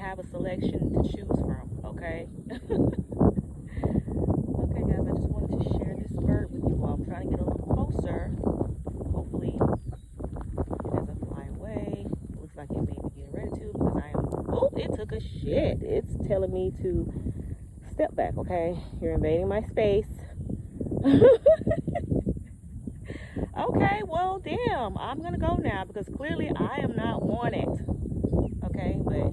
have a selection to choose from, okay? Okay, guys, I just wanted to share this bird with you all. I'm trying to get a little closer. Hopefully, it doesn't fly away. It looks like it may be getting ready to because I am. Oh, it took a shit. It's telling me to step back, okay? You're invading my space. Okay, well, damn. I'm gonna go now because clearly I am not wanted. Okay, but